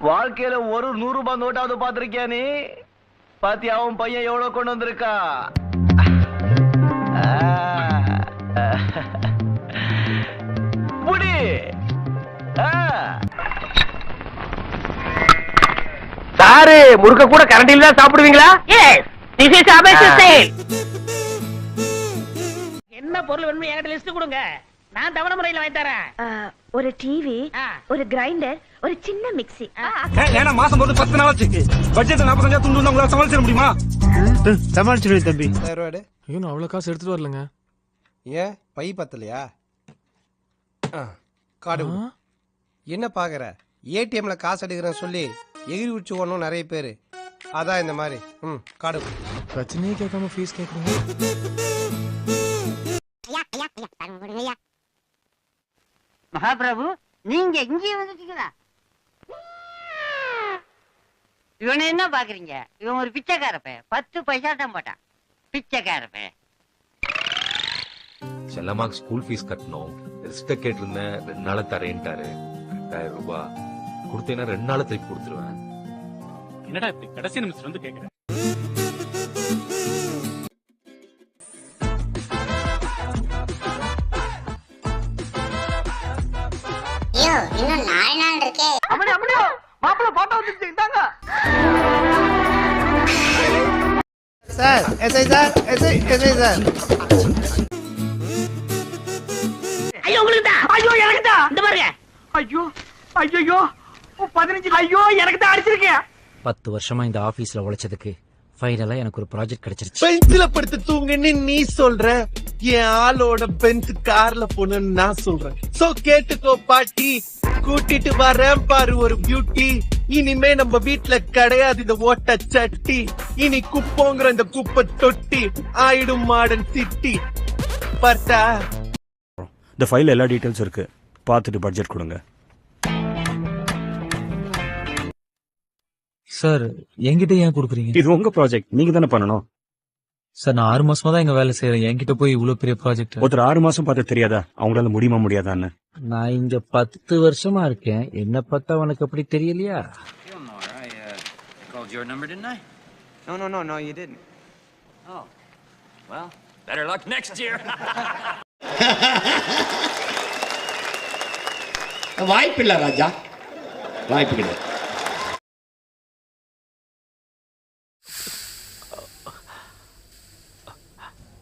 வாழ்க்கையில ஒரு 100 ரூபாய் நோட்டாவது பாத்திருக்கியா நீ? பாத்தி அவன் பையன் எவ்வளவு கொண்டு வந்திருக்கா? புடி. சாரு முறுக்க கூட கரண்டில தான் சாப்பிடுவீங்களா? Yes, this is a basis sale. என்ன பொருள் வேணும்னு என்கிட்ட லிஸ்ட் கொடுங்க, நான் தவணை முறையில் வாங்கி தரேன். ஒரு டிவி, ஒரு கிரைண்டர், ஒரு சின்ன மிக்ஸி. ஏன்னா மாசம் போது 10 நாள் ஆச்சு. பட்ஜெட் 45 துண்டு உங்களால சமாளிச்சிட முடியுமா? சமாளிச்சிடுவேன் தம்பி. ஐயோ, நான் அவ்வளவு காசு எடுத்துட்டு வரலங்க. ஏன் பை பத்தலையா? காடு என்ன பாக்குற? ஏடிஎம்ல காசு எடுக்கிறேன்னு சொல்லி எகிரி உச்சி ஒண்ணும் நிறைய பேரு. அதான் இந்த மாதிரி காடு பிரச்சனையே கேட்காம ஃபீஸ் கேட்குறீங்க. மகாபிரபு, நீங்க இங்கே வந்துட்டீங்களா? இவனை என்ன பாக்குறீங்க? இவன் ஒரு பிச்சைக்காரப்ப, 10 பைசா தான் போட்டான். பிச்சைக்காரப்ப. செல்லமாக்கு ஸ்கூல் ஃபீஸ் கட்டணும். ரிஸ்ட கேட்டிருந்தேன், 2 நாள தரேன்ட்டாரு. 2000 ரூபாய் கொடுத்தேன்னா 2 நாள திருப்பி கொடுத்துருவேன். என்னடா இப்படி கடைசி நிமிஷம் வந்து கேக்குறேன்? இன்னும் 4 நாள் இருக்கே. மாப்பிள்ள போட்டோ வந்துச்சு, இந்தாங்க. Sir. SI sir, SI sir. ஐயோ உங்களுக்கு தான். ஐயோ எனக்கு தான். இந்த பாருங்க. ஐயோ ஐயோ 15. ஐயோ எனக்கு தான் அடிச்சிருக்கேன். 10 வருஷமா இந்த ஆபீஸ்ல உழைச்சதுக்கு ஃபைனலா எனக்கு ஒரு ப்ராஜெக்ட் கிடைச்சிருச்சு. பென்சில படுத்து தூங்குன்னு நீ சொல்ற, என் ஆளோட பென்ஸ் கார்ல போகணும்னு நான் சொல்றேன். சோ கேட்டுக்கோ பாட்டி, கூட்டிட்டு வரேன் பாரு ஒரு பியூட்டி. இனிமே நம்ம வீட்டுல கிடையாது இந்த ஓட்ட சட்டி. இனி குப்போங்கிற இந்த குப்பை தொட்டி ஆயிடும் மாடர்ன் சிட்டி. பார்த்தா இந்த ஃபைல் எல்லா டீடைல்ஸ் இருக்கு, பார்த்துட்டு பட்ஜெட் கொடுங்க. சார், என்கிட்ட ஏன் கொடுக்குறீங்க? இது உங்க ப்ராஜெக்ட், நீங்க தானே பண்ணணும். சார், நான் 6 மாசமா தான் இங்க வேலை செய்யறேன். என்கிட்ட போய் இவ்வளவு பெரிய ப்ராஜெக்ட். ஒருத்தர் 6 மாசம் பார்த்து தெரியாதா அவங்களால முடியுமா முடியாதான்னு? நான் இங்க 10 வருஷமா இருக்கேன். என்ன பார்த்தா உனக்கு அப்படி தெரியலையா? No, you didn't. Oh, well, better luck next year. வாய்ப்பில்லை ராஜா, வாய்ப்பு கிடையாது.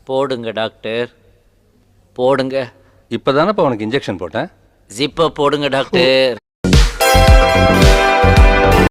போடுங்க டாக்டர், போடுங்க. இப்பதானே உனக்கு இன்ஜெக்ஷன் போட்டேன். ஜிப்ப போடுங்க டாக்டர்.